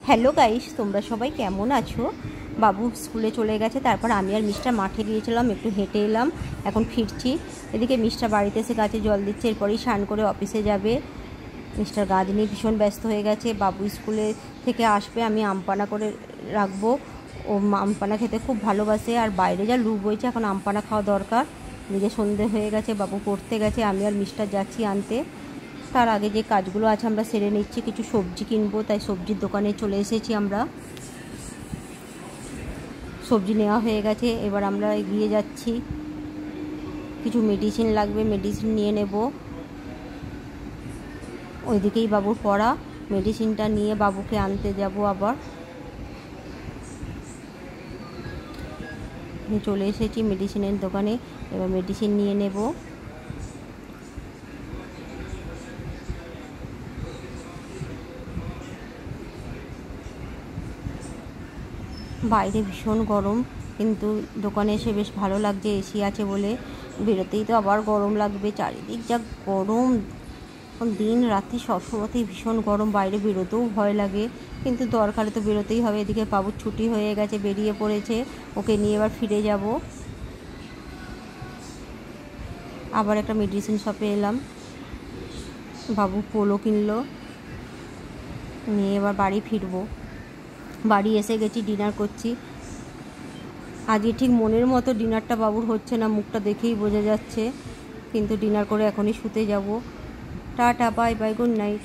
Hello guys, তোমরা সবাই কেমন আছো? বাবু স্কুলে চলে গেছে, তারপর আমি আর মিস্টার মাঠে গিয়েছিলাম, একটু হেঁটে এলাম, এখন ফিরছি। এদিকে মিস্টার বাড়িতে এসে গাছে জল দিচ্ছে, এরপরেই স্নান করে অফিসে যাবে। মিস্টার গাছ নিয়ে ভীষণ ব্যস্ত হয়ে গেছে। বাবু স্কুলে থেকে আসবে, আমি আমপানা করে রাখবো। ও আমপানা খেতে খুব ভালোবাসে, আর বাইরে যা লু বইছে, এখন আমপানা খাওয়া দরকার। নিজে সন্ধে হয়ে গেছে, বাবু পড়তে গেছে, আমি আর মিস্টার যাচ্ছি আনতে। তার আগে যে কাজগুলো আছে আমরা সেরে নিচ্ছি। কিছু সবজি কিনবো, তাই সবজির দোকানে চলে এসেছি আমরা। সবজি নেওয়া হয়ে গেছে, এবার আমরা এগিয়ে যাচ্ছি। কিছু মেডিসিন লাগবে, মেডিসিন নিয়ে নেব। ওইদিকেই বাবুর পড়া, মেডিসিনটা নিয়ে বাবুকে আনতে যাব। আবার চলে এসেছি মেডিসিনের দোকানে, এবার মেডিসিন নিয়ে নেব। বাইরে ভীষণ গরম, কিন্তু দোকানে এসে বেশ ভালো লাগছে, এসি আছে বলে। বেরোতেই তো আবার গরম লাগবে, চারিদিক যা গরম, দিন রাত্রি সবসময়তেই ভীষণ গরম, বাইরে বেরোতেও ভয় লাগে, কিন্তু দরকারে তো বেরোতেই হবে। এদিকে বাবুর ছুটি হয়ে গেছে, বেরিয়ে পড়েছে, ওকে নিয়ে এবার ফিরে যাব। আবার একটা মেডিসিন শপে এলাম, বাবু পোলো কিনলো, নিয়ে এবার বাড়ি ফিরবো। বাড়ি এসে গেছি, ডিনার করছি। আজকে ঠিক মনের মতো ডিনারটা বাবুর হচ্ছে না, মুখটা দেখেই বোঝা যাচ্ছে, কিন্তু ডিনার করে এখনই শুতে যাব। Tata, bye bye, good night.